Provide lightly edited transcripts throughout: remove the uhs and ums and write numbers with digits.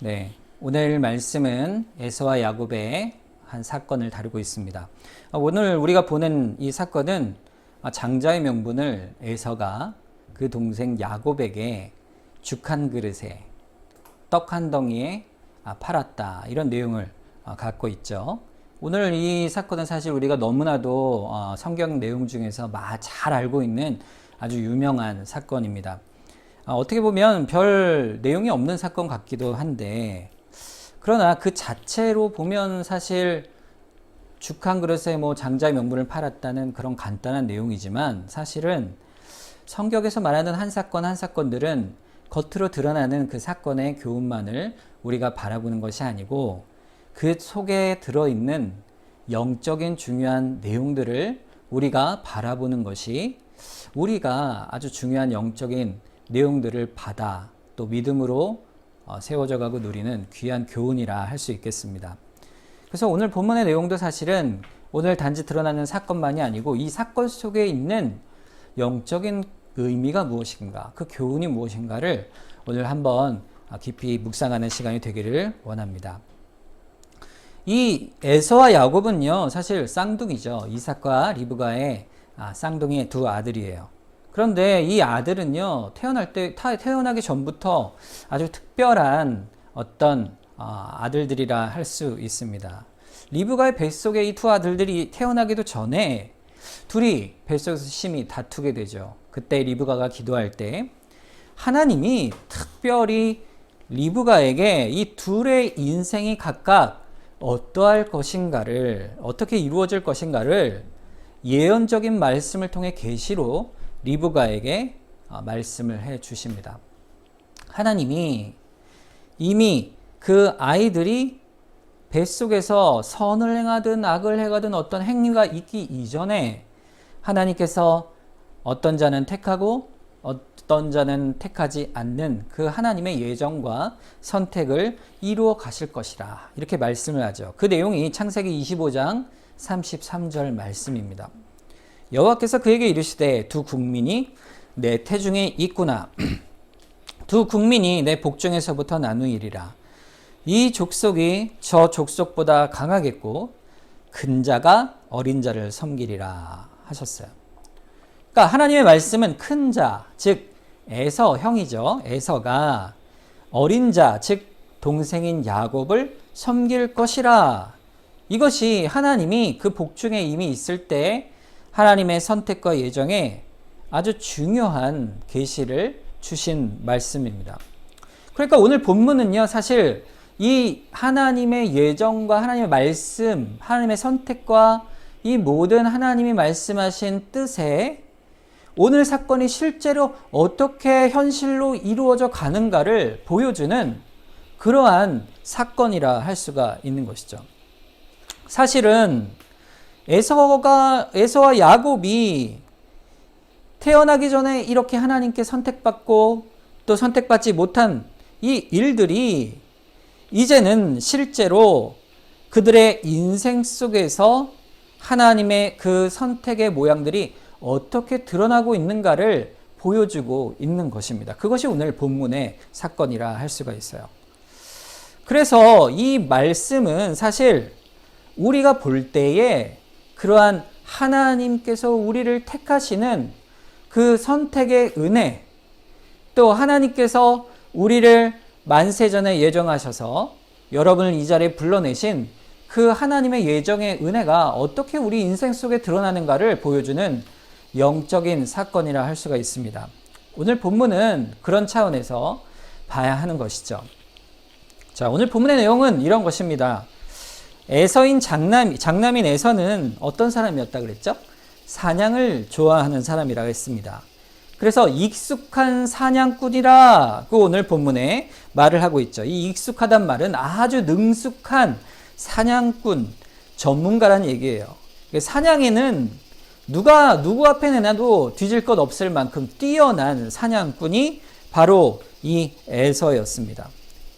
네, 오늘 말씀은 에서와 야곱의 한 사건을 다루고 있습니다. 오늘 우리가 보는 이 사건은 장자의 명분을 에서가 그 동생 야곱에게 죽 한 그릇에 떡 한 덩이에 팔았다, 이런 내용을 갖고 있죠. 오늘 이 사건은 사실 우리가 너무나도 성경 내용 중에서 잘 알고 있는 아주 유명한 사건입니다. 어떻게 보면 별 내용이 없는 사건 같기도 한데, 그러나 그 자체로 보면 사실 죽 한 그릇에 장자의 명분을 팔았다는 그런 간단한 내용이지만, 사실은 성경에서 말하는 한 사건 한 사건들은 겉으로 드러나는 그 사건의 교훈만을 우리가 바라보는 것이 아니고, 그 속에 들어있는 영적인 중요한 내용들을 우리가 바라보는 것이 우리가 아주 중요한 영적인 내용들을 받아 또 믿음으로 세워져 가고 누리는 귀한 교훈이라 할 수 있겠습니다. 그래서 오늘 본문의 내용도 사실은 오늘 단지 드러나는 사건만이 아니고, 이 사건 속에 있는 영적인 의미가 무엇인가, 그 교훈이 무엇인가를 오늘 한번 깊이 묵상하는 시간이 되기를 원합니다. 이 에서와 야곱은요, 사실 쌍둥이죠. 이삭과 리브가의 쌍둥이 두 아들이에요. 그런데 이 아들은요, 태어나기 전부터 아주 특별한 어떤 아들들이라 할 수 있습니다. 리브가의 뱃속에 이 두 아들들이 태어나기도 전에 둘이 뱃속에서 심히 다투게 되죠. 그때 리브가가 기도할 때 하나님이 특별히 리브가에게 이 둘의 인생이 각각 어떠할 것인가를, 어떻게 이루어질 것인가를 예언적인 말씀을 통해 계시로 리브가에게 말씀을 해 주십니다. 하나님이 이미 그 아이들이 뱃속에서 선을 행하든 악을 행하든 어떤 행위가 있기 이전에 하나님께서 어떤 자는 택하고 어떤 자는 택하지 않는 그 하나님의 예정과 선택을 이루어 가실 것이라, 이렇게 말씀을 하죠. 그 내용이 창세기 25장 33절 말씀입니다. 여호와께서 그에게 이르시되 두 국민이 내 태중에 있구나. 두 국민이 내 복중에서부터 나누이리라. 이 족속이 저 족속보다 강하겠고 큰 자가 어린 자를 섬기리라 하셨어요. 그러니까 하나님의 말씀은 큰 자, 즉 에서 형이죠. 에서가 어린 자, 즉 동생인 야곱을 섬길 것이라. 이것이 하나님이 그 복중에 이미 있을 때 하나님의 선택과 예정에 아주 중요한 계시를 주신 말씀입니다. 그러니까 오늘 본문은요, 사실 이 하나님의 예정과 하나님의 말씀, 하나님의 선택과 이 모든 하나님이 말씀하신 뜻에 오늘 사건이 실제로 어떻게 현실로 이루어져 가는가를 보여주는 그러한 사건이라 할 수가 있는 것이죠. 사실은 에서와 야곱이 태어나기 전에 이렇게 하나님께 선택받고 또 선택받지 못한 이 일들이 이제는 실제로 그들의 인생 속에서 하나님의 그 선택의 모양들이 어떻게 드러나고 있는가를 보여주고 있는 것입니다. 그것이 오늘 본문의 사건이라 할 수가 있어요. 그래서 이 말씀은 사실 우리가 볼 때에 그러한 하나님께서 우리를 택하시는 그 선택의 은혜, 또 하나님께서 우리를 만세전에 예정하셔서 여러분을 이 자리에 불러내신 그 하나님의 예정의 은혜가 어떻게 우리 인생 속에 드러나는가를 보여주는 영적인 사건이라 할 수가 있습니다. 오늘 본문은 그런 차원에서 봐야 하는 것이죠. 자, 오늘 본문의 내용은 이런 것입니다. 에서인 장남인 에서는 어떤 사람이었다 그랬죠? 사냥을 좋아하는 사람이라고 했습니다. 그래서 익숙한 사냥꾼이라고 오늘 본문에 말을 하고 있죠. 이 익숙하단 말은 아주 능숙한 사냥꾼, 전문가라는 얘기예요. 사냥에는 누구 앞에 내놔도 뒤질 것 없을 만큼 뛰어난 사냥꾼이 바로 이 에서였습니다.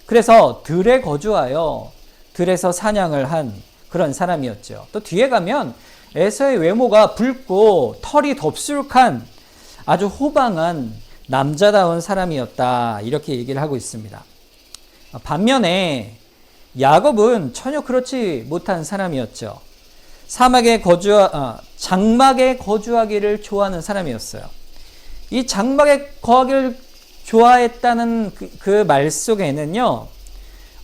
그래서 들에 거주하여 들에서 사냥을 한 그런 사람이었죠. 또 뒤에 가면 에서의 외모가 붉고 털이 덥수룩한 아주 호방한 남자다운 사람이었다, 이렇게 얘기를 하고 있습니다. 반면에 야곱은 전혀 그렇지 못한 사람이었죠. 장막에 거주하기를 좋아하는 사람이었어요. 이 장막에 거하기를 좋아했다는 그 말 속에는요,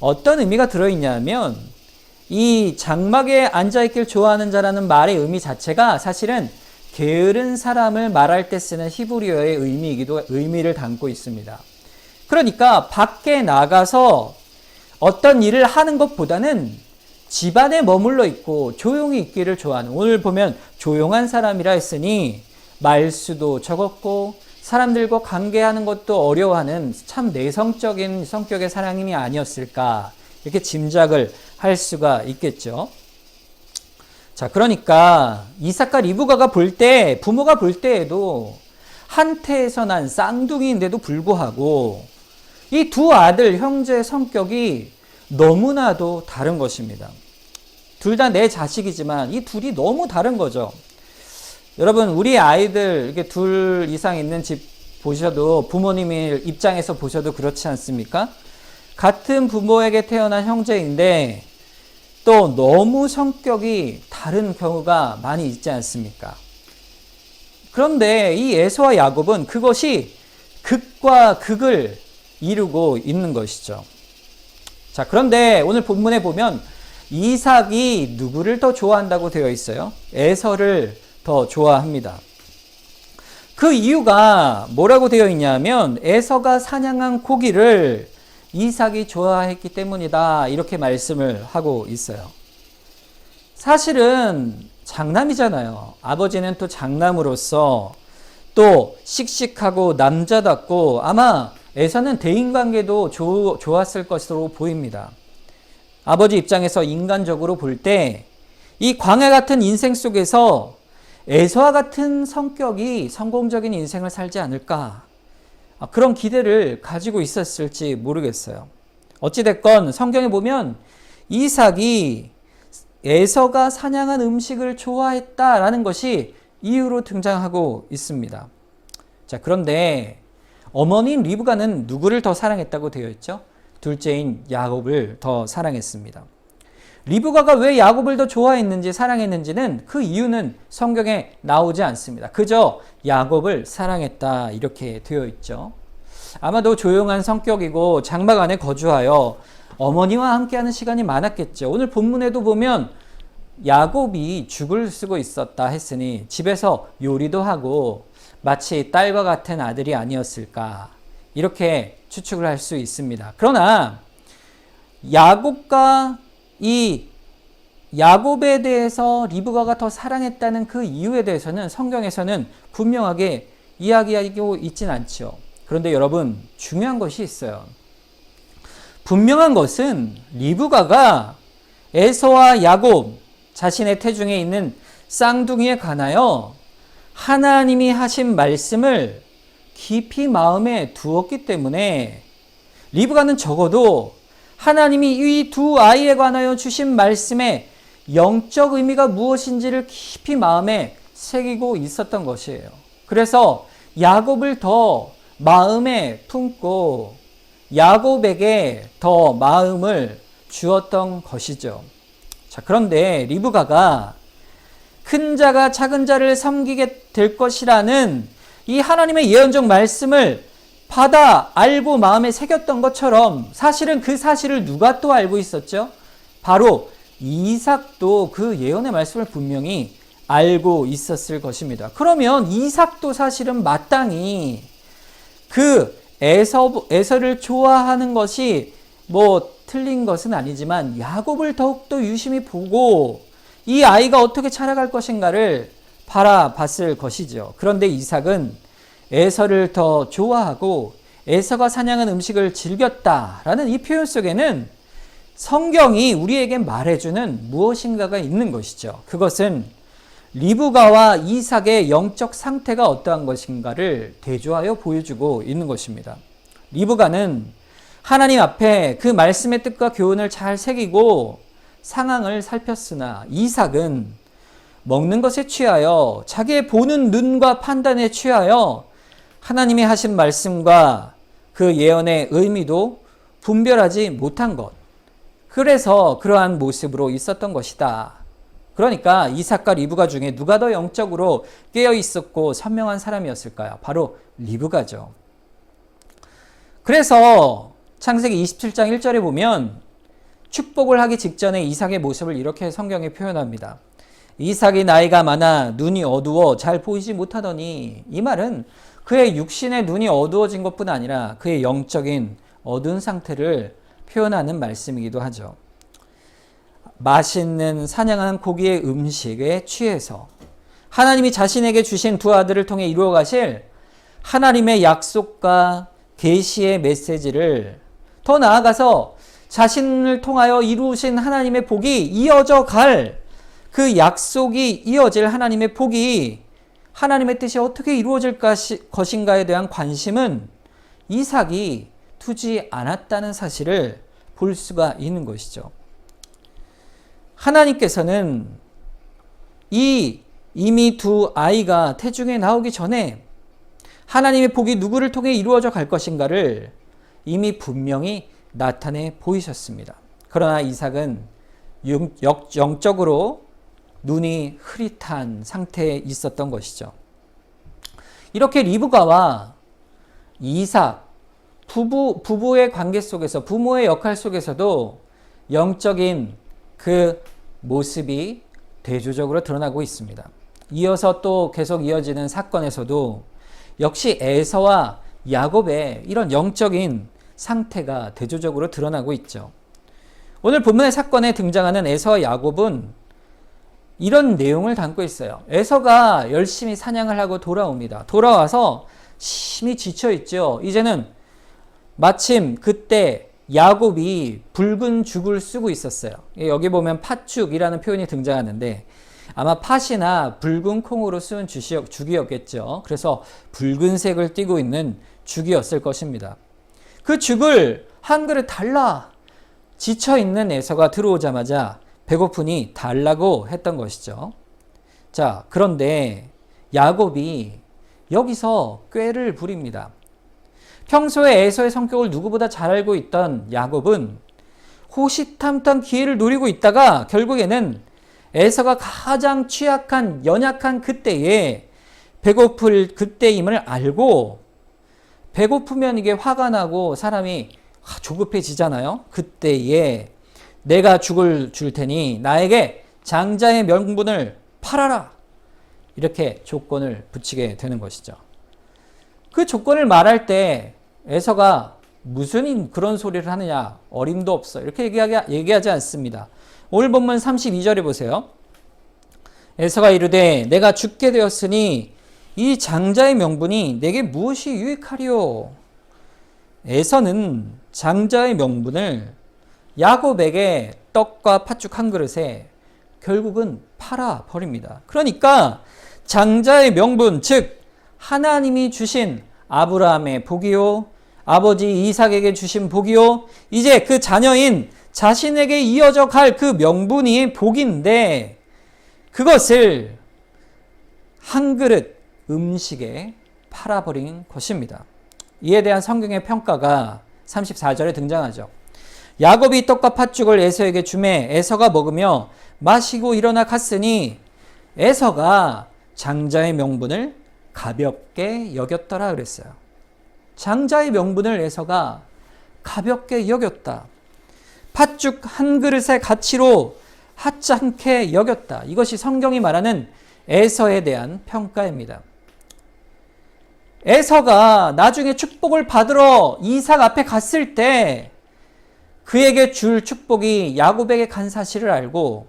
어떤 의미가 들어있냐면, 이 장막에 앉아있길 좋아하는 자라는 말의 의미 자체가 사실은 게으른 사람을 말할 때 쓰는 히브리어의 의미를 담고 있습니다. 그러니까 밖에 나가서 어떤 일을 하는 것보다는 집안에 머물러 있고 조용히 있기를 좋아하는, 오늘 보면 조용한 사람이라 했으니 말수도 적었고 사람들과 관계하는 것도 어려워하는 참 내성적인 성격의 사람이 아니었을까, 이렇게 짐작을 할 수가 있겠죠. 자, 그러니까 이삭과 리브가가 부모가 볼 때에도 한 태에서 난 쌍둥이인데도 불구하고 이 두 아들 형제의 성격이 너무나도 다른 것입니다. 둘 다 내 자식이지만 이 둘이 너무 다른 거죠. 여러분, 우리 아이들 이렇게 둘 이상 있는 집 보셔도, 부모님의 입장에서 보셔도 그렇지 않습니까? 같은 부모에게 태어난 형제인데 또 너무 성격이 다른 경우가 많이 있지 않습니까? 그런데 이 에서와 야곱은 그것이 극과 극을 이루고 있는 것이죠. 자, 그런데 오늘 본문에 보면 이삭이 누구를 더 좋아한다고 되어 있어요? 에서를 더 좋아합니다. 그 이유가 뭐라고 되어 있냐면, 에서가 사냥한 고기를 이삭이 좋아했기 때문이다, 이렇게 말씀을 하고 있어요. 사실은 장남이잖아요. 아버지는 또 장남으로서 또 씩씩하고 남자답고 아마 에서는 대인관계도 좋았을 것으로 보입니다. 아버지 입장에서 인간적으로 볼 때 이 광야 같은 인생 속에서 에서와 같은 성격이 성공적인 인생을 살지 않을까, 그런 기대를 가지고 있었을지 모르겠어요. 어찌됐건 성경에 보면 이삭이 에서가 사냥한 음식을 좋아했다라는 것이 이유로 등장하고 있습니다. 자, 그런데 어머니인 리브가는 누구를 더 사랑했다고 되어 있죠? 둘째인 야곱을 더 사랑했습니다. 리브가가 왜 야곱을 더 좋아했는지, 사랑했는지는 그 이유는 성경에 나오지 않습니다. 그저 야곱을 사랑했다, 이렇게 되어 있죠. 아마도 조용한 성격이고 장막 안에 거주하여 어머니와 함께하는 시간이 많았겠죠. 오늘 본문에도 보면 야곱이 죽을 쓰고 있었다 했으니 집에서 요리도 하고 마치 딸과 같은 아들이 아니었을까, 이렇게 추측을 할 수 있습니다. 그러나 야곱에 대해서 리브가가 더 사랑했다는 그 이유에 대해서는 성경에서는 분명하게 이야기하고 있진 않죠. 그런데 여러분, 중요한 것이 있어요. 분명한 것은 리브가가 에서와 야곱, 자신의 태중에 있는 쌍둥이에 관하여 하나님이 하신 말씀을 깊이 마음에 두었기 때문에 리브가는 적어도 하나님이 이 두 아이에 관하여 주신 말씀의 영적 의미가 무엇인지를 깊이 마음에 새기고 있었던 것이에요. 그래서 야곱을 더 마음에 품고 야곱에게 더 마음을 주었던 것이죠. 자, 그런데 리브가가 큰 자가 작은 자를 섬기게 될 것이라는 이 하나님의 예언적 말씀을 받아 알고 마음에 새겼던 것처럼, 사실은 그 사실을 누가 또 알고 있었죠? 바로 이삭도 그 예언의 말씀을 분명히 알고 있었을 것입니다. 그러면 이삭도 사실은 마땅히 그 에서를 좋아하는 것이 뭐 틀린 것은 아니지만 야곱을 더욱더 유심히 보고 이 아이가 어떻게 자라갈 것인가를 바라봤을 것이죠. 그런데 이삭은 에서를 더 좋아하고 에서가 사냥한 음식을 즐겼다라는 이 표현 속에는 성경이 우리에게 말해주는 무엇인가가 있는 것이죠. 그것은 리브가와 이삭의 영적 상태가 어떠한 것인가를 대조하여 보여주고 있는 것입니다. 리브가는 하나님 앞에 그 말씀의 뜻과 교훈을 잘 새기고 상황을 살폈으나 이삭은 먹는 것에 취하여 자기의 보는 눈과 판단에 취하여 하나님이 하신 말씀과 그 예언의 의미도 분별하지 못한 것. 그래서 그러한 모습으로 있었던 것이다. 그러니까 이삭과 리브가 중에 누가 더 영적으로 깨어 있었고 선명한 사람이었을까요? 바로 리브가죠. 그래서 창세기 27장 1절에 보면 축복을 하기 직전에 이삭의 모습을 이렇게 성경에 표현합니다. 이삭이 나이가 많아 눈이 어두워 잘 보이지 못하더니, 이 말은 그의 육신의 눈이 어두워진 것뿐 아니라 그의 영적인 어두운 상태를 표현하는 말씀이기도 하죠. 맛있는 사냥한 고기의 음식에 취해서 하나님이 자신에게 주신 두 아들을 통해 이루어 가실 하나님의 약속과 계시의 메시지를, 더 나아가서 자신을 통하여 이루신 하나님의 복이 이어져 갈 그 약속이 이어질 하나님의 복이, 하나님의 뜻이 어떻게 이루어질 것인가에 대한 관심은 이삭이 두지 않았다는 사실을 볼 수가 있는 것이죠. 하나님께서는 이미 두 아이가 태중에 나오기 전에 하나님의 복이 누구를 통해 이루어져 갈 것인가를 이미 분명히 나타내 보이셨습니다. 그러나 이삭은 영적으로 눈이 흐릿한 상태에 있었던 것이죠. 이렇게 리브가와 이삭, 부부의 관계 속에서, 부모의 역할 속에서도 영적인 그 모습이 대조적으로 드러나고 있습니다. 이어서 또 계속 이어지는 사건에서도 역시 에서와 야곱의 이런 영적인 상태가 대조적으로 드러나고 있죠. 오늘 본문의 사건에 등장하는 에서와 야곱은 이런 내용을 담고 있어요. 에서가 열심히 사냥을 하고 돌아옵니다. 돌아와서 심히 지쳐있죠. 이제는 마침 그때 야곱이 붉은 죽을 쓰고 있었어요. 여기 보면 팥죽이라는 표현이 등장하는데 아마 팥이나 붉은 콩으로 쓰은 죽이었겠죠. 그래서 붉은색을 띠고 있는 죽이었을 것입니다. 그 죽을 한 그릇 달라. 지쳐있는 에서가 들어오자마자 배고프니 달라고 했던 것이죠. 자, 그런데 야곱이 여기서 꾀를 부립니다. 평소에 에서의 성격을 누구보다 잘 알고 있던 야곱은 호시탐탐 기회를 노리고 있다가 결국에는 에서가 가장 취약한, 연약한 그때에 배고플 그때임을 알고, 배고프면 이게 화가 나고 사람이 조급해지잖아요. 그때에 내가 죽을 줄 테니 나에게 장자의 명분을 팔아라. 이렇게 조건을 붙이게 되는 것이죠. 그 조건을 말할 때 에서가 무슨 그런 소리를 하느냐, 어림도 없어, 이렇게 얘기하지 않습니다. 오늘 본문 32절에 보세요. 에서가 이르되 내가 죽게 되었으니 이 장자의 명분이 내게 무엇이 유익하리요. 에서는 장자의 명분을 야곱에게 떡과 팥죽 한 그릇에 결국은 팔아 버립니다. 그러니까 장자의 명분, 즉 하나님이 주신 아브라함의 복이요, 아버지 이삭에게 주신 복이요, 이제 그 자녀인 자신에게 이어져 갈 그 명분이 복인데, 그것을 한 그릇 음식에 팔아버린 것입니다. 이에 대한 성경의 평가가 34절에 등장하죠. 야곱이 떡과 팥죽을 에서에게 주매 에서가 먹으며 마시고 일어나 갔으니 에서가 장자의 명분을 가볍게 여겼더라 그랬어요. 장자의 명분을 에서가 가볍게 여겼다. 팥죽 한 그릇의 가치로 하찮게 여겼다. 이것이 성경이 말하는 에서에 대한 평가입니다. 에서가 나중에 축복을 받으러 이삭 앞에 갔을 때 그에게 줄 축복이 야곱에게 간 사실을 알고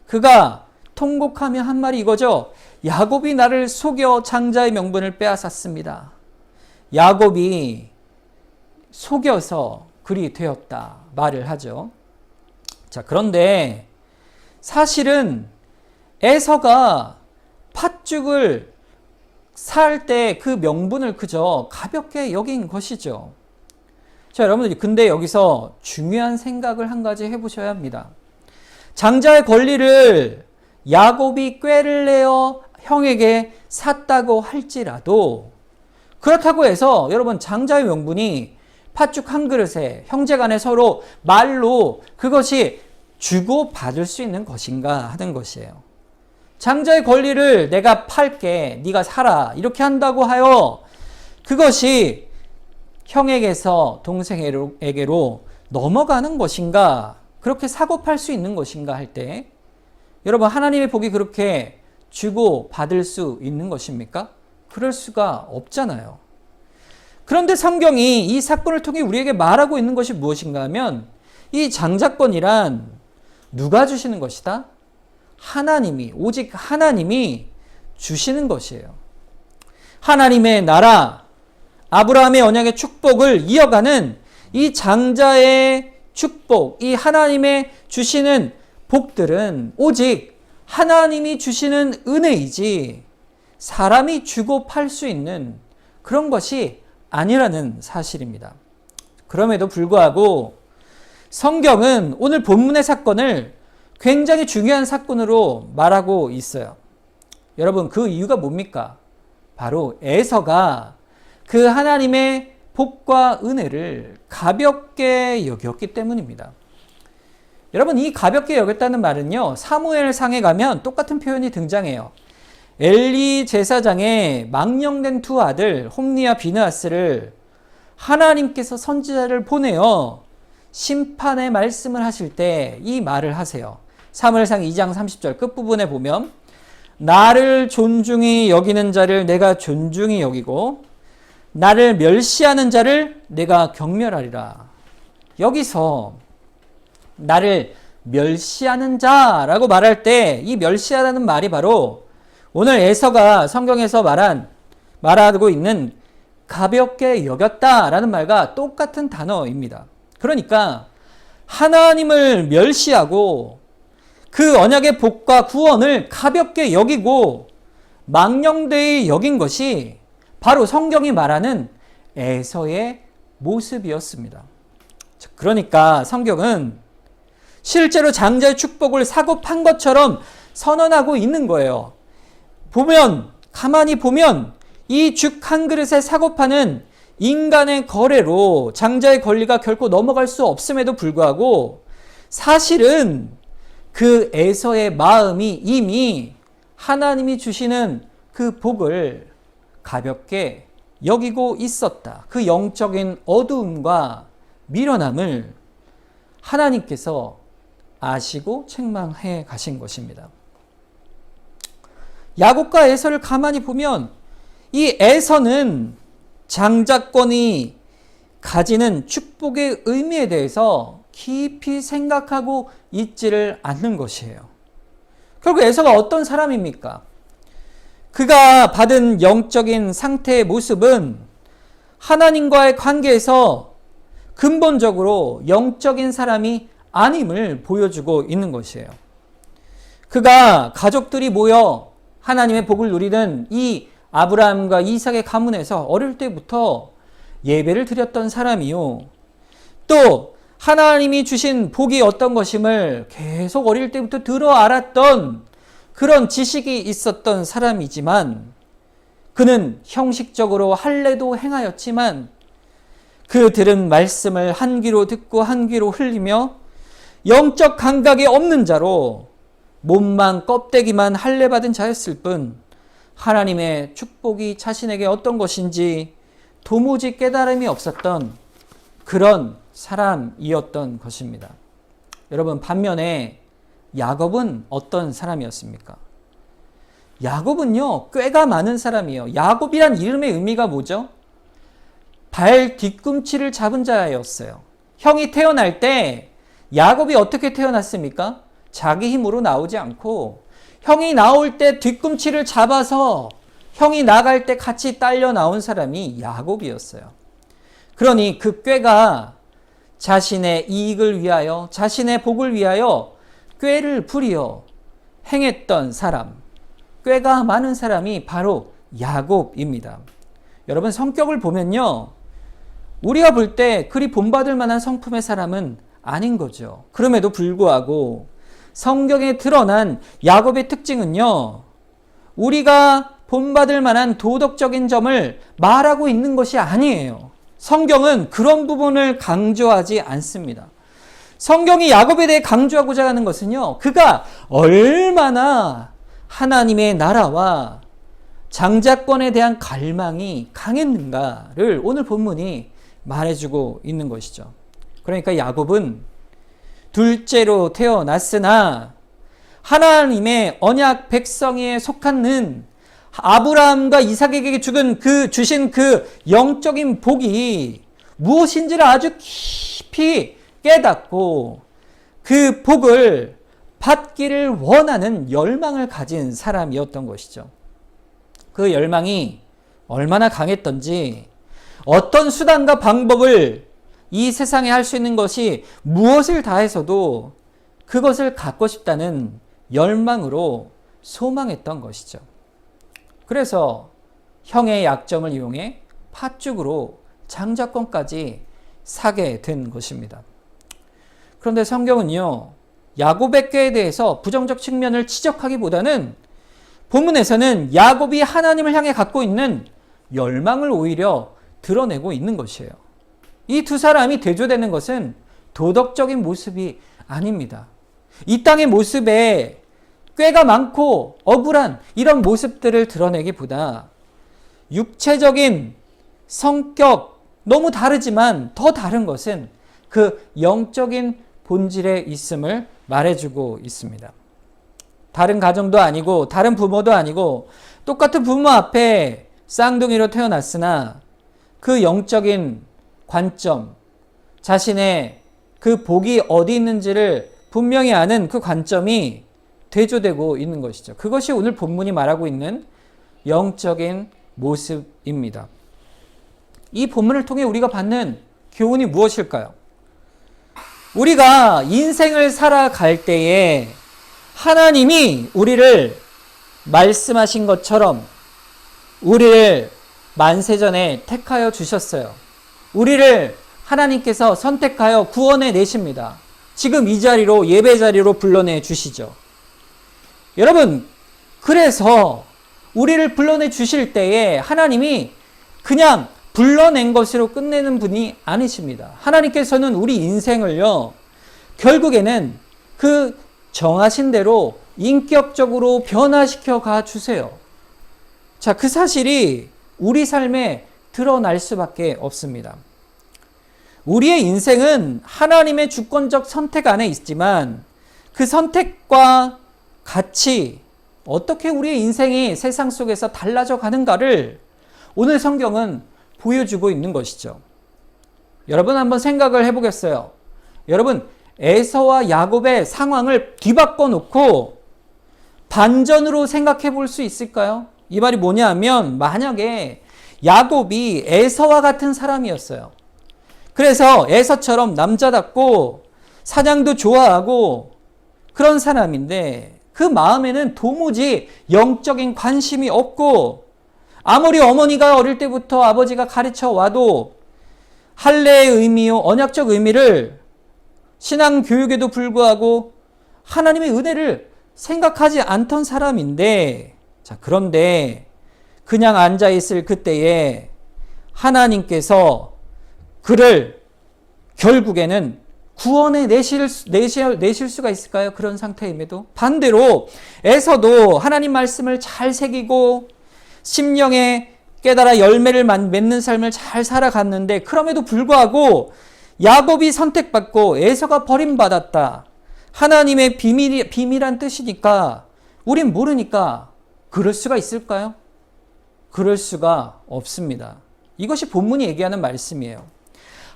그가 통곡하며 한 말이 이거죠. 야곱이 나를 속여 장자의 명분을 빼앗았습니다. 야곱이 속여서 그리 되었다 말을 하죠. 자, 그런데 사실은 에서가 팥죽을 살 때 그 명분을 그저 가볍게 여긴 것이죠. 자, 여러분들, 근데 여기서 중요한 생각을 한 가지 해보셔야 합니다. 장자의 권리를 야곱이 꾀를 내어 형에게 샀다고 할지라도, 그렇다고 해서 여러분 장자의 명분이 팥죽 한 그릇에 형제간에 서로 말로 그것이 주고받을 수 있는 것인가 하는 것이에요. 장자의 권리를 내가 팔게, 네가 사라 이렇게 한다고 하여 그것이 형에게서 동생에게로 넘어가는 것인가, 그렇게 사고팔 수 있는 것인가 할 때, 여러분, 하나님의 복이 그렇게 주고받을 수 있는 것입니까? 그럴 수가 없잖아요. 그런데 성경이 이 사건을 통해 우리에게 말하고 있는 것이 무엇인가 하면, 이 장자권이란 누가 주시는 것이다? 하나님이, 오직 하나님이 주시는 것이에요. 하나님의 나라, 아브라함의 언약의 축복을 이어가는 이 장자의 축복, 이 하나님의 주시는 복들은 오직 하나님이 주시는 은혜이지 사람이 주고 팔 수 있는 그런 것이 아니라는 사실입니다. 그럼에도 불구하고 성경은 오늘 본문의 사건을 굉장히 중요한 사건으로 말하고 있어요. 여러분, 그 이유가 뭡니까? 바로 에서가 그 하나님의 복과 은혜를 가볍게 여겼기 때문입니다. 여러분, 이 가볍게 여겼다는 말은요, 사무엘상에 가면 똑같은 표현이 등장해요. 엘리 제사장의 망령된 두 아들 홈니와 비느하스를 하나님께서 선지자를 보내어 심판의 말씀을 하실 때 이 말을 하세요. 사무엘상 2장 30절 끝부분에 보면, 나를 존중히 여기는 자를 내가 존중히 여기고 나를 멸시하는 자를 내가 경멸하리라. 여기서 나를 멸시하는 자라고 말할 때 이 멸시하라는 말이 바로 오늘 에서가 성경에서 말하고 있는 가볍게 여겼다라는 말과 똑같은 단어입니다. 그러니까 하나님을 멸시하고 그 언약의 복과 구원을 가볍게 여기고 망령되이 여긴 것이 바로 성경이 말하는 에서의 모습이었습니다. 그러니까 성경은 실제로 장자의 축복을 사고 판 것처럼 선언하고 있는 거예요. 가만히 보면 이 죽 한 그릇에 사고 파는 인간의 거래로 장자의 권리가 결코 넘어갈 수 없음에도 불구하고 사실은 그 에서의 마음이 이미 하나님이 주시는 그 복을 가볍게 여기고 있었다. 그 영적인 어두움과 미련함을 하나님께서 아시고 책망해 가신 것입니다. 야곱과 에서를 가만히 보면 이 에서는 장자권이 가지는 축복의 의미에 대해서 깊이 생각하고 있지를 않는 것이에요. 결국 에서가 어떤 사람입니까? 그가 받은 영적인 상태의 모습은 하나님과의 관계에서 근본적으로 영적인 사람이 아님을 보여주고 있는 것이에요. 그가 가족들이 모여 하나님의 복을 누리는 이 아브라함과 이삭의 가문에서 어릴 때부터 예배를 드렸던 사람이요, 또 하나님이 주신 복이 어떤 것임을 계속 어릴 때부터 들어 알았던 그런 지식이 있었던 사람이지만, 그는 형식적으로 할례도 행하였지만 그 들은 말씀을 한 귀로 듣고 한 귀로 흘리며 영적 감각이 없는 자로 몸만 껍데기만 할례받은 자였을 뿐 하나님의 축복이 자신에게 어떤 것인지 도무지 깨달음이 없었던 그런 사람이었던 것입니다. 여러분, 반면에 야곱은 어떤 사람이었습니까? 야곱은요, 꾀가 많은 사람이에요. 야곱이란 이름의 의미가 뭐죠? 발 뒤꿈치를 잡은 자였어요. 형이 태어날 때 야곱이 어떻게 태어났습니까? 자기 힘으로 나오지 않고 형이 나올 때 뒤꿈치를 잡아서 형이 나갈 때 같이 딸려 나온 사람이 야곱이었어요. 그러니 그 꾀가 자신의 이익을 위하여, 자신의 복을 위하여 꾀를 부리어 행했던 사람, 꾀가 많은 사람이 바로 야곱입니다. 여러분, 성격을 보면요, 우리가 볼 때 그리 본받을 만한 성품의 사람은 아닌 거죠. 그럼에도 불구하고 성경에 드러난 야곱의 특징은요, 우리가 본받을 만한 도덕적인 점을 말하고 있는 것이 아니에요. 성경은 그런 부분을 강조하지 않습니다. 성경이 야곱에 대해 강조하고자 하는 것은요, 그가 얼마나 하나님의 나라와 장자권에 대한 갈망이 강했는가를 오늘 본문이 말해주고 있는 것이죠. 그러니까 야곱은 둘째로 태어났으나 하나님의 언약 백성에 속하는 아브라함과 이삭에게 주신 그 영적인 복이 무엇인지를 아주 깊이 깨닫고 그 복을 받기를 원하는 열망을 가진 사람이었던 것이죠. 그 열망이 얼마나 강했던지 어떤 수단과 방법을 이 세상에 할 수 있는 것이 무엇을 다해서도 그것을 갖고 싶다는 열망으로 소망했던 것이죠. 그래서 형의 약점을 이용해 팥죽으로 장자권까지 사게 된 것입니다. 그런데 성경은요, 야곱의 꾀에 대해서 부정적 측면을 지적하기보다는 본문에서는 야곱이 하나님을 향해 갖고 있는 열망을 오히려 드러내고 있는 것이에요. 이 두 사람이 대조되는 것은 도덕적인 모습이 아닙니다. 이 땅의 모습에 꾀가 많고 억울한 이런 모습들을 드러내기보다 육체적인 성격 너무 다르지만 더 다른 것은 그 영적인 본질에 있음을 말해주고 있습니다. 다른 가정도 아니고 다른 부모도 아니고 똑같은 부모 앞에 쌍둥이로 태어났으나 그 영적인 관점, 자신의 그 복이 어디 있는지를 분명히 아는 그 관점이 대조되고 있는 것이죠. 그것이 오늘 본문이 말하고 있는 영적인 모습입니다. 이 본문을 통해 우리가 받는 교훈이 무엇일까요? 우리가 인생을 살아갈 때에 하나님이 우리를 말씀하신 것처럼 우리를 만세전에 택하여 주셨어요. 우리를 하나님께서 선택하여 구원해 내십니다. 지금 이 자리로, 예배 자리로 불러내 주시죠. 여러분, 그래서 우리를 불러내 주실 때에 하나님이 그냥 불러낸 것으로 끝내는 분이 아니십니다. 하나님께서는 우리 인생을요, 결국에는 그 정하신 대로 인격적으로 변화시켜 가 주세요. 자, 그 사실이 우리 삶에 드러날 수밖에 없습니다. 우리의 인생은 하나님의 주권적 선택 안에 있지만 그 선택과 같이 어떻게 우리의 인생이 세상 속에서 달라져 가는가를 오늘 성경은 보여주고 있는 것이죠. 여러분 한번 생각을 해보겠어요. 여러분, 에서와 야곱의 상황을 뒤바꿔 놓고 반전으로 생각해 볼 수 있을까요? 이 말이 뭐냐 하면 만약에 야곱이 에서와 같은 사람이었어요. 그래서 에서처럼 남자답고 사냥도 좋아하고 그런 사람인데 그 마음에는 도무지 영적인 관심이 없고 아무리 어머니가 어릴 때부터 아버지가 가르쳐 와도 할례의 의미요, 언약적 의미를 신앙 교육에도 불구하고 하나님의 은혜를 생각하지 않던 사람인데, 자, 그런데 그냥 앉아있을 그때에 하나님께서 그를 결국에는 구원해 내실 수가 있을까요? 그런 상태임에도. 반대로 에서도 하나님 말씀을 잘 새기고 심령에 깨달아 열매를 맺는 삶을 잘 살아갔는데 그럼에도 불구하고 야곱이 선택받고 에서가 버림받았다. 하나님의 비밀한 뜻이니까 우린 모르니까 그럴 수가 있을까요? 그럴 수가 없습니다. 이것이 본문이 얘기하는 말씀이에요.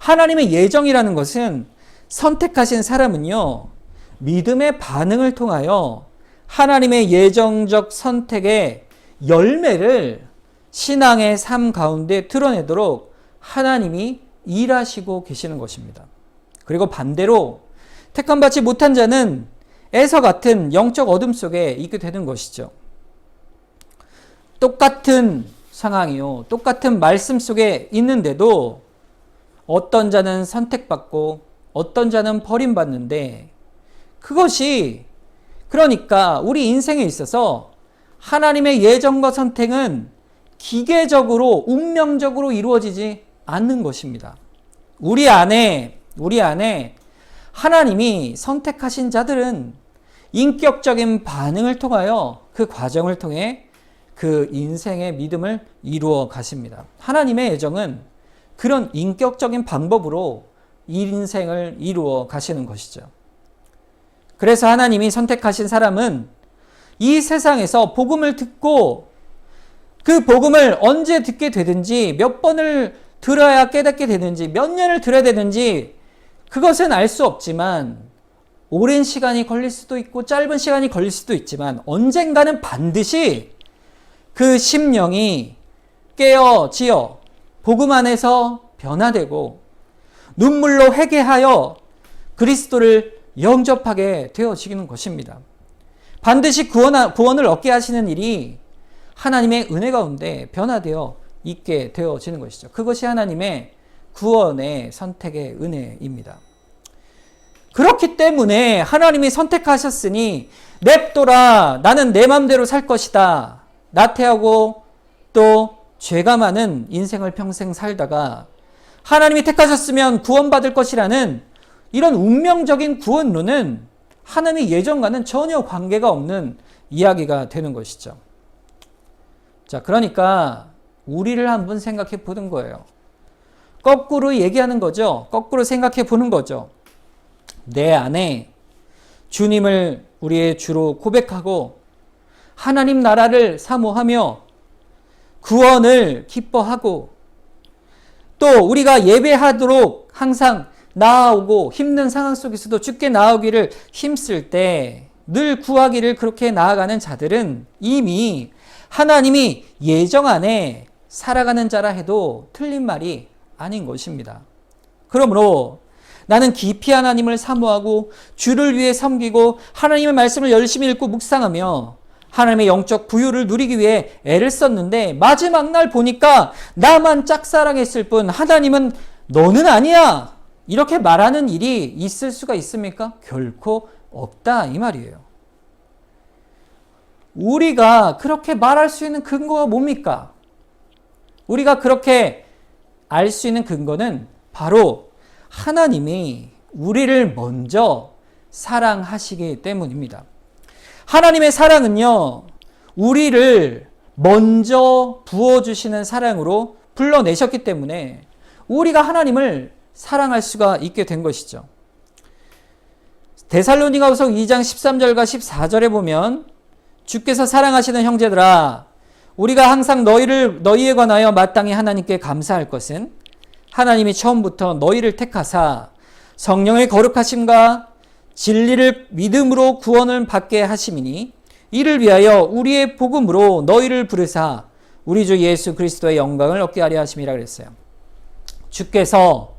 하나님의 예정이라는 것은 선택하신 사람은요, 믿음의 반응을 통하여 하나님의 예정적 선택의 열매를 신앙의 삶 가운데 드러내도록 하나님이 일하시고 계시는 것입니다. 그리고 반대로 택함받지 못한 자는 에서 같은 영적 어둠 속에 있게 되는 것이죠. 똑같은 상황이요, 똑같은 말씀 속에 있는데도 어떤 자는 선택받고 어떤 자는 버림받는데 그것이 그러니까 우리 인생에 있어서 하나님의 예정과 선택은 기계적으로 운명적으로 이루어지지 않는 것입니다. 우리 안에 하나님이 선택하신 자들은 인격적인 반응을 통하여 그 과정을 통해 그 인생의 믿음을 이루어 가십니다. 하나님의 예정은 그런 인격적인 방법으로 인생을 이루어 가시는 것이죠. 그래서 하나님이 선택하신 사람은 이 세상에서 복음을 듣고 그 복음을 언제 듣게 되든지 몇 번을 들어야 깨닫게 되는지 몇 년을 들어야 되는지 그것은 알 수 없지만 오랜 시간이 걸릴 수도 있고 짧은 시간이 걸릴 수도 있지만 언젠가는 반드시 그 심령이 깨어지어 복음 안에서 변화되고 눈물로 회개하여 그리스도를 영접하게 되어지는 것입니다. 반드시 구원을 얻게 하시는 일이 하나님의 은혜 가운데 변화되어 있게 되어지는 것이죠. 그것이 하나님의 구원의 선택의 은혜입니다. 그렇기 때문에 하나님이 선택하셨으니 냅둬라, 나는 내 맘대로 살 것이다, 나태하고 또 죄가 많은 인생을 평생 살다가 하나님이 택하셨으면 구원받을 것이라는 이런 운명적인 구원론은 하나님의 예정과는 전혀 관계가 없는 이야기가 되는 것이죠. 자, 그러니까 우리를 한번 생각해 보는 거예요. 거꾸로 얘기하는 거죠. 거꾸로 생각해 보는 거죠. 내 안에 주님을 우리의 주로 고백하고 하나님 나라를 사모하며 구원을 기뻐하고 또 우리가 예배하도록 항상 나아오고 힘든 상황 속에서도 주께 나아오기를 힘쓸 때 늘 구하기를 그렇게 나아가는 자들은 이미 하나님이 예정 안에 살아가는 자라 해도 틀린 말이 아닌 것입니다. 그러므로 나는 깊이 하나님을 사모하고 주를 위해 섬기고 하나님의 말씀을 열심히 읽고 묵상하며 하나님의 영적 부유를 누리기 위해 애를 썼는데 마지막 날 보니까 나만 짝사랑했을 뿐 하나님은 너는 아니야, 이렇게 말하는 일이 있을 수가 있습니까? 결코 없다, 이 말이에요. 우리가 그렇게 말할 수 있는 근거가 뭡니까? 우리가 그렇게 알 수 있는 근거는 바로 하나님이 우리를 먼저 사랑하시기 때문입니다. 하나님의 사랑은요, 우리를 먼저 부어주시는 사랑으로 불러내셨기 때문에 우리가 하나님을 사랑할 수가 있게 된 것이죠. 데살로니가후서 2장 13절과 14절에 보면 주께서 사랑하시는 형제들아, 우리가 항상 너희에 관하여 마땅히 하나님께 감사할 것은 하나님이 처음부터 너희를 택하사 성령의 거룩하심과 진리를 믿음으로 구원을 받게 하심이니 이를 위하여 우리의 복음으로 너희를 부르사 우리 주 예수 그리스도의 영광을 얻게 하려 하심이라 그랬어요. 주께서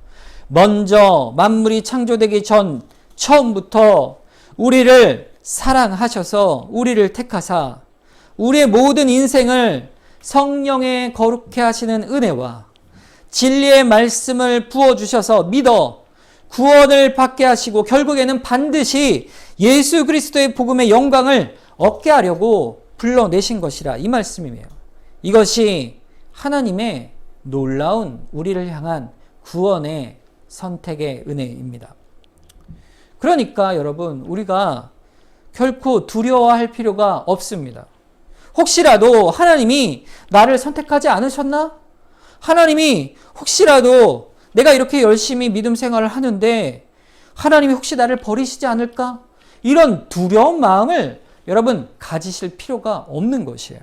먼저 만물이 창조되기 전 처음부터 우리를 사랑하셔서 우리를 택하사 우리의 모든 인생을 성령의 거룩해 하시는 은혜와 진리의 말씀을 부어주셔서 믿어 구원을 받게 하시고 결국에는 반드시 예수 그리스도의 복음의 영광을 얻게 하려고 불러내신 것이라, 이 말씀이에요. 이것이 하나님의 놀라운 우리를 향한 구원의 선택의 은혜입니다. 그러니까 여러분, 우리가 결코 두려워할 필요가 없습니다. 혹시라도 하나님이 나를 선택하지 않으셨나? 하나님이 혹시라도 내가 이렇게 열심히 믿음 생활을 하는데 하나님이 혹시 나를 버리시지 않을까? 이런 두려운 마음을 여러분 가지실 필요가 없는 것이에요.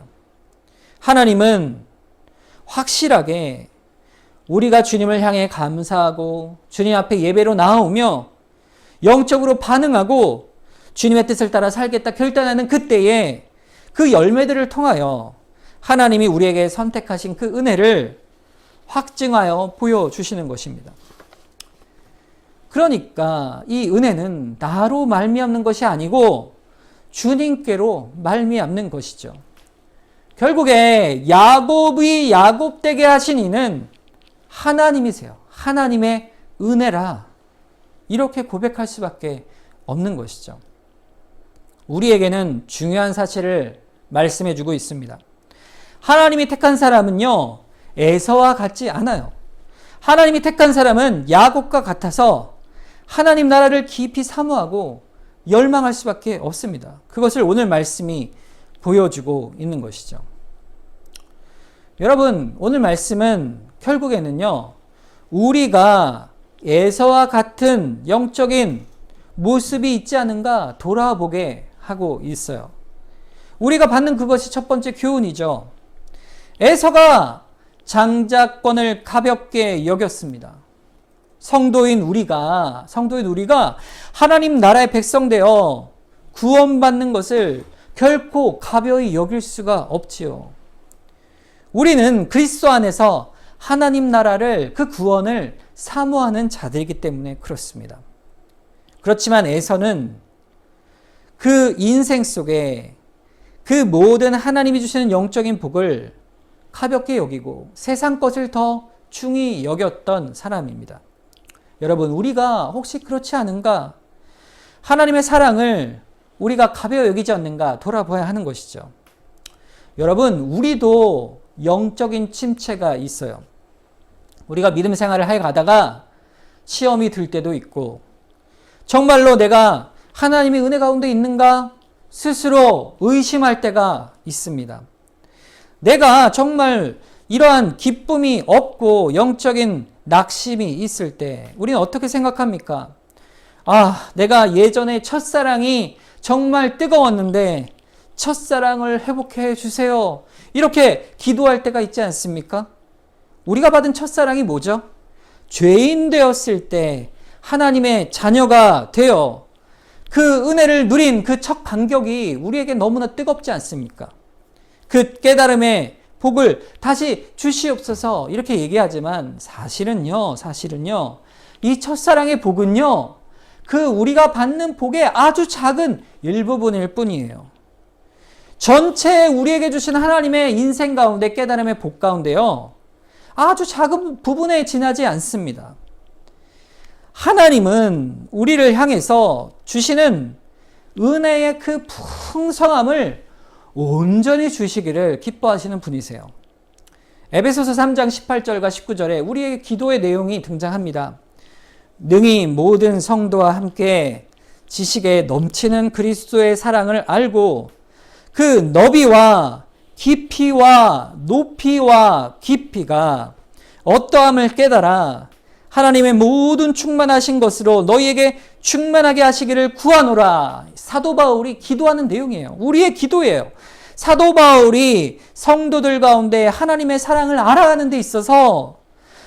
하나님은 확실하게 우리가 주님을 향해 감사하고 주님 앞에 예배로 나아오며 영적으로 반응하고 주님의 뜻을 따라 살겠다 결단하는 그때에 그 열매들을 통하여 하나님이 우리에게 선택하신 그 은혜를 확증하여 보여주시는 것입니다. 그러니까 이 은혜는 나로 말미암는 것이 아니고 주님께로 말미암는 것이죠. 결국에 야곱이 야곱되게 하신 이는 하나님이세요. 하나님의 은혜라, 이렇게 고백할 수밖에 없는 것이죠. 우리에게는 중요한 사실을 말씀해 주고 있습니다. 하나님이 택한 사람은요, 에서와 같지 않아요. 하나님이 택한 사람은 야곱과 같아서 하나님 나라를 깊이 사모하고 열망할 수밖에 없습니다. 그것을 오늘 말씀이 보여주고 있는 것이죠. 여러분, 오늘 말씀은 결국에는요, 우리가 에서와 같은 영적인 모습이 있지 않은가 돌아보게 하고 있어요. 우리가 받는 그것이 첫 번째 교훈이죠. 에서가 장자권을 가볍게 여겼습니다. 성도인 우리가 하나님 나라의 백성 되어 구원받는 것을 결코 가벼이 여길 수가 없지요. 우리는 그리스도 안에서 하나님 나라를, 그 구원을 사모하는 자들이기 때문에 그렇습니다. 그렇지만 에서는 그 인생 속에 그 모든 하나님이 주시는 영적인 복을 가볍게 여기고 세상 것을 더 중히 여겼던 사람입니다. 여러분, 우리가 혹시 그렇지 않은가? 하나님의 사랑을 우리가 가벼워 여기지 않는가 돌아봐야 하는 것이죠. 여러분, 우리도 영적인 침체가 있어요. 우리가 믿음 생활을 해 가다가 시험이 들 때도 있고, 정말로 내가 하나님의 은혜 가운데 있는가 스스로 의심할 때가 있습니다. 내가 정말 이러한 기쁨이 없고 영적인 낙심이 있을 때 우리는 어떻게 생각합니까? 아, 내가 예전에 첫사랑이 정말 뜨거웠는데 첫사랑을 회복해 주세요. 이렇게 기도할 때가 있지 않습니까? 우리가 받은 첫사랑이 뭐죠? 죄인 되었을 때 하나님의 자녀가 되어 그 은혜를 누린 그 첫 감격이 우리에게 너무나 뜨겁지 않습니까? 그 깨달음의 복을 다시 주시옵소서 이렇게 얘기하지만 사실은요, 이 첫사랑의 복은요, 그 우리가 받는 복의 아주 작은 일부분일 뿐이에요. 전체 우리에게 주신 하나님의 인생 가운데 깨달음의 복 가운데요, 아주 작은 부분에 지나지 않습니다. 하나님은 우리를 향해서 주시는 은혜의 그 풍성함을 온전히 주시기를 기뻐하시는 분이세요. 에베소서 3장 18절과 19절에 우리의 기도의 내용이 등장합니다. 능히 모든 성도와 함께 지식에 넘치는 그리스도의 사랑을 알고 그 너비와 깊이와 높이와 깊이가 어떠함을 깨달아 하나님의 모든 충만하신 것으로 너희에게 충만하게 하시기를 구하노라. 사도 바울이 기도하는 내용이에요. 우리의 기도예요. 사도 바울이 성도들 가운데 하나님의 사랑을 알아가는 데 있어서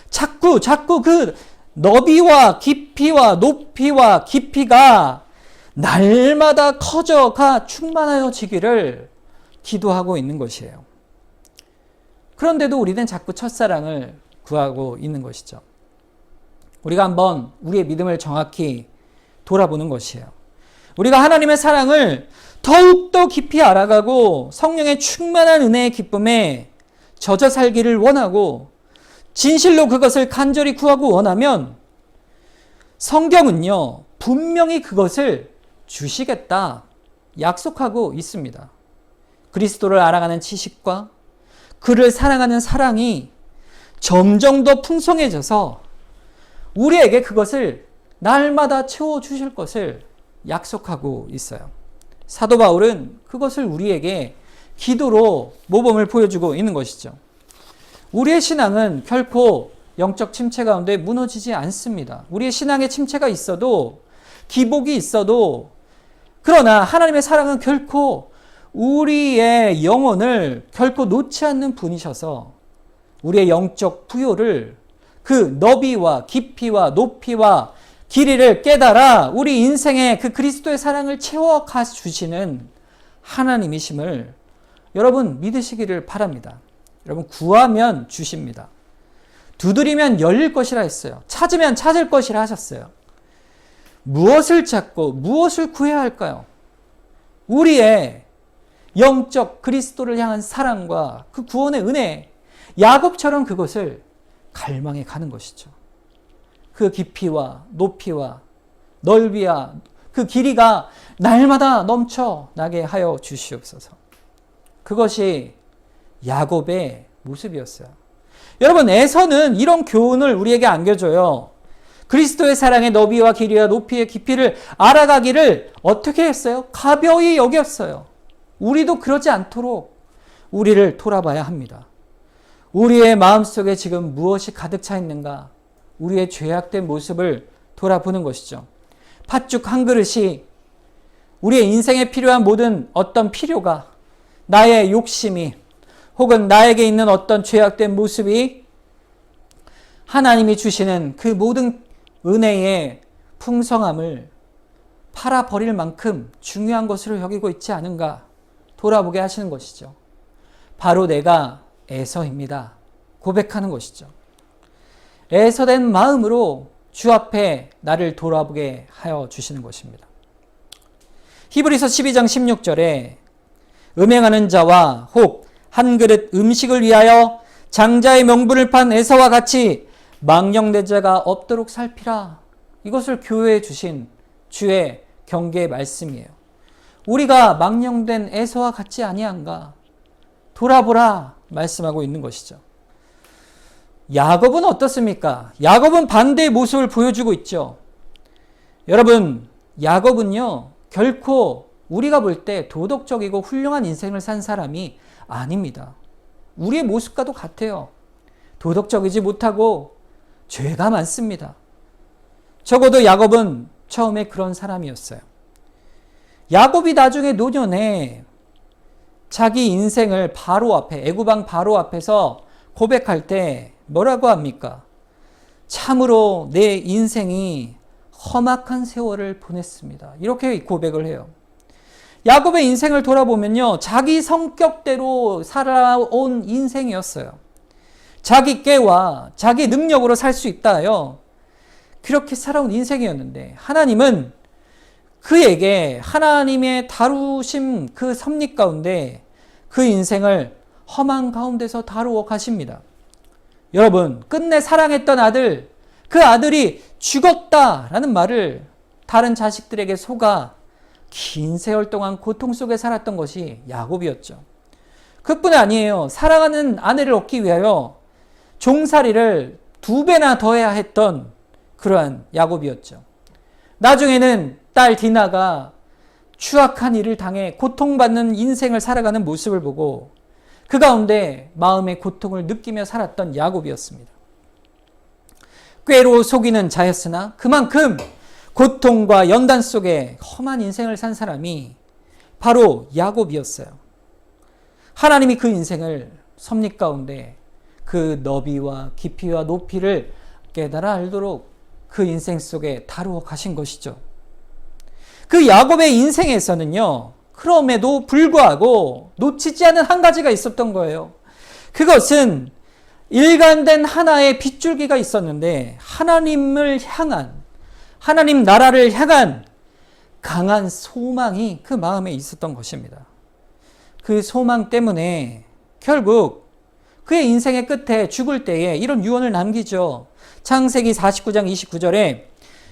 자꾸 그 너비와 깊이와 높이와 깊이가 날마다 커져가 충만하여지기를 기도하고 있는 것이에요. 그런데도 우리는 자꾸 첫사랑을 구하고 있는 것이죠. 우리가 한번 우리의 믿음을 정확히 돌아보는 것이에요. 우리가 하나님의 사랑을 더욱더 깊이 알아가고 성령의 충만한 은혜의 기쁨에 젖어 살기를 원하고 진실로 그것을 간절히 구하고 원하면 성경은요, 분명히 그것을 주시겠다 약속하고 있습니다. 그리스도를 알아가는 지식과 그를 사랑하는 사랑이 점점 더 풍성해져서 우리에게 그것을 날마다 채워주실 것을 약속하고 있어요. 사도 바울은 그것을 우리에게 기도로 모범을 보여주고 있는 것이죠. 우리의 신앙은 결코 영적 침체 가운데 무너지지 않습니다. 우리의 신앙에 침체가 있어도, 기복이 있어도, 그러나 하나님의 사랑은 결코 우리의 영혼을 결코 놓지 않는 분이셔서 우리의 영적 부요를 그 너비와 깊이와 높이와 길이를 깨달아 우리 인생에 그 그리스도의 사랑을 채워가 주시는 하나님이심을 여러분 믿으시기를 바랍니다. 여러분, 구하면 주십니다. 두드리면 열릴 것이라 했어요. 찾으면 찾을 것이라 하셨어요. 무엇을 찾고 무엇을 구해야 할까요? 우리의 영적 그리스도를 향한 사랑과 그 구원의 은혜, 야곱처럼 그것을 갈망해 가는 것이죠. 그 깊이와 높이와 넓이와 그 길이가 날마다 넘쳐나게 하여 주시옵소서. 그것이 야곱의 모습이었어요. 여러분, 에서는 이런 교훈을 우리에게 안겨줘요. 그리스도의 사랑의 너비와 길이와 높이의 깊이를 알아가기를 어떻게 했어요? 가벼이 여겼어요. 우리도 그러지 않도록 우리를 돌아봐야 합니다. 우리의 마음속에 지금 무엇이 가득 차 있는가? 우리의 죄악된 모습을 돌아보는 것이죠. 팥죽 한 그릇이 우리의 인생에 필요한 모든 어떤 필요가, 나의 욕심이, 혹은 나에게 있는 어떤 죄악된 모습이 하나님이 주시는 그 모든 은혜의 풍성함을 팔아버릴 만큼 중요한 것으로 여기고 있지 않은가 돌아보게 하시는 것이죠. 바로 내가 에서입니다. 고백하는 것이죠. 에서된 마음으로 주 앞에 나를 돌아보게 하여 주시는 것입니다. 히브리서 12장 16절에 음행하는 자와 혹 한 그릇 음식을 위하여 장자의 명분을 판 에서와 같이 망령된 자가 없도록 살피라. 이것을 교회에 주신 주의 경계의 말씀이에요. 우리가 망령된 에서와 같지 아니한가? 돌아보라 말씀하고 있는 것이죠. 야곱은 어떻습니까? 야곱은 반대의 모습을 보여주고 있죠. 여러분, 야곱은요, 결코 우리가 볼 때 도덕적이고 훌륭한 인생을 산 사람이 아닙니다. 우리의 모습과도 같아요. 도덕적이지 못하고 죄가 많습니다. 적어도 야곱은 처음에 그런 사람이었어요. 야곱이 나중에 노년에 자기 인생을 바로 앞에, 애굽왕 바로 앞에서 고백할 때 뭐라고 합니까? 참으로 내 인생이 험악한 세월을 보냈습니다. 이렇게 고백을 해요. 야곱의 인생을 돌아보면요, 자기 성격대로 살아온 인생이었어요. 자기 깨와 자기 능력으로 살 수 있다요. 그렇게 살아온 인생이었는데 하나님은 그에게 하나님의 다루심 그 섭리 가운데 그 인생을 험한 가운데서 다루어 가십니다. 여러분, 끝내 사랑했던 아들, 그 아들이 죽었다라는 말을 다른 자식들에게 속아 긴 세월 동안 고통 속에 살았던 것이 야곱이었죠. 그뿐 아니에요. 사랑하는 아내를 얻기 위하여 종살이를 2배나 더해야 했던 그러한 야곱이었죠. 나중에는 딸 디나가 추악한 일을 당해 고통받는 인생을 살아가는 모습을 보고 그 가운데 마음의 고통을 느끼며 살았던 야곱이었습니다. 꾀로 속이는 자였으나 그만큼 고통과 연단 속에 험한 인생을 산 사람이 바로 야곱이었어요. 하나님이 그 인생을 섭리 가운데 그 너비와 깊이와 높이를 깨달아 알도록 그 인생 속에 다루어 가신 것이죠. 그 야곱의 인생에서는요, 그럼에도 불구하고 놓치지 않은 한 가지가 있었던 거예요. 그것은 일관된 하나의 빗줄기가 있었는데 하나님을 향한, 하나님 나라를 향한 강한 소망이 그 마음에 있었던 것입니다. 그 소망 때문에 결국 그의 인생의 끝에 죽을 때에 이런 유언을 남기죠. 창세기 49장 29절에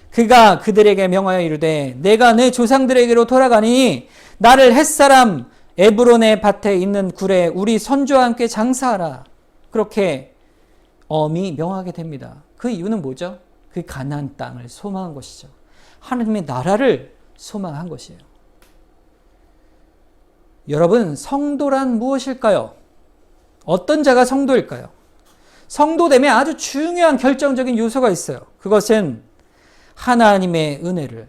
그가 그들에게 명하여 이르되 내가 내 조상들에게로 돌아가니 나를 햇사람 에브론의 밭에 있는 굴에 우리 선조와 함께 장사하라. 그렇게 엄히 명하게 됩니다. 그 이유는 뭐죠? 그 가나안 땅을 소망한 것이죠. 하나님의 나라를 소망한 것이에요. 여러분, 성도란 무엇일까요? 어떤 자가 성도일까요? 성도됨에 아주 중요한 결정적인 요소가 있어요. 그것은 하나님의 은혜를,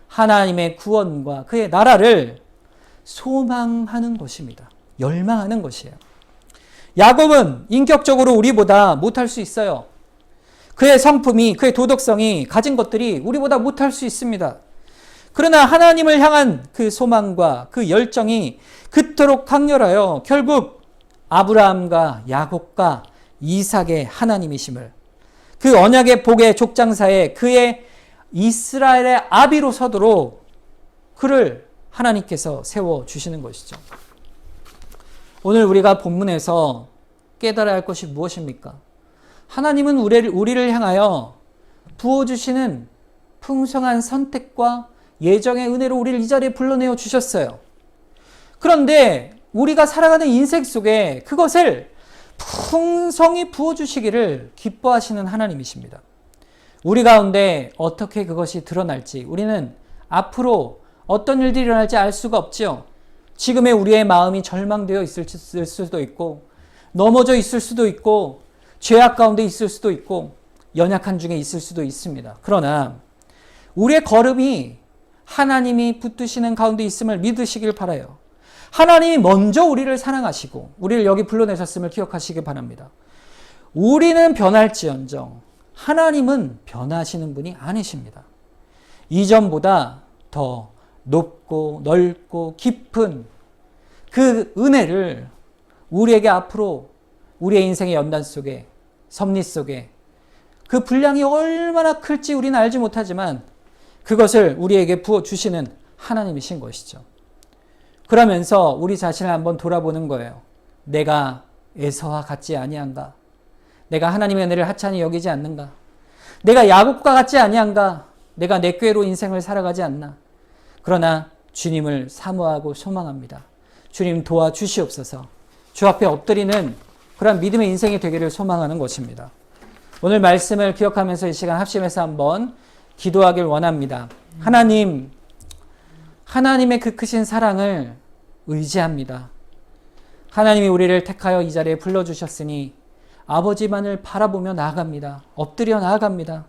하나님의 구원과 그의 나라를 소망하는 것입니다. 열망하는 것이에요. 야곱은 인격적으로 우리보다 못할 수 있어요. 그의 성품이, 그의 도덕성이 가진 것들이 우리보다 못할 수 있습니다. 그러나 하나님을 향한 그 소망과 그 열정이 그토록 강렬하여 결국 아브라함과 야곱과 이삭의 하나님이심을, 그 언약의 복의 족장사에 그의 이스라엘의 아비로 서도록 그를 하나님께서 세워주시는 것이죠. 오늘 우리가 본문에서 깨달아야 할 것이 무엇입니까? 하나님은 우리를 향하여 부어주시는 풍성한 선택과 예정의 은혜로 우리를 이 자리에 불러내어 주셨어요. 그런데 우리가 살아가는 인생 속에 그것을 풍성히 부어주시기를 기뻐하시는 하나님이십니다. 우리 가운데 어떻게 그것이 드러날지 우리는 앞으로 어떤 일들이 일어날지 알 수가 없죠. 지금의 우리의 마음이 절망되어 있을 수도 있고 넘어져 있을 수도 있고 죄악 가운데 있을 수도 있고 연약한 중에 있을 수도 있습니다. 그러나 우리의 걸음이 하나님이 붙드시는 가운데 있음을 믿으시길 바라요. 하나님이 먼저 우리를 사랑하시고 우리를 여기 불러내셨음을 기억하시기 바랍니다. 우리는 변할지언정 하나님은 변하시는 분이 아니십니다. 이전보다 더 높고 넓고 깊은 그 은혜를 우리에게 앞으로 우리의 인생의 연단 속에 섭리 속에 그 분량이 얼마나 클지 우리는 알지 못하지만 그것을 우리에게 부어주시는 하나님이신 것이죠. 그러면서 우리 자신을 한번 돌아보는 거예요. 내가 에서와 같지 아니한가? 내가 하나님의 은혜를 하찮이 여기지 않는가? 내가 야곱과 같지 아니한가? 내가 내 꾀로 인생을 살아가지 않나? 그러나 주님을 사모하고 소망합니다. 주님 도와주시옵소서. 주 앞에 엎드리는 그런 믿음의 인생이 되기를 소망하는 것입니다. 오늘 말씀을 기억하면서 이 시간 합심해서 한번 기도하길 원합니다. 하나님, 하나님의 그 크신 사랑을 의지합니다. 하나님이 우리를 택하여 이 자리에 불러주셨으니 아버지만을 바라보며 나아갑니다. 엎드려 나아갑니다.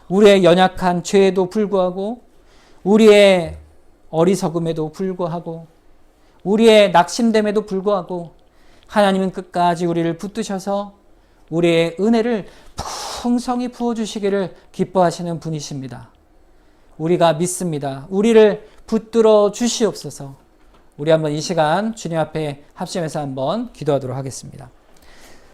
우리의 연약한 죄에도 불구하고 우리의 어리석음에도 불구하고 우리의 낙심됨에도 불구하고 하나님은 끝까지 우리를 붙드셔서 우리의 은혜를 풍성히 부어주시기를 기뻐하시는 분이십니다. 우리가 믿습니다. 우리를 붙들어 주시옵소서. 우리 한번 이 시간 주님 앞에 합심해서 한번 기도하도록 하겠습니다.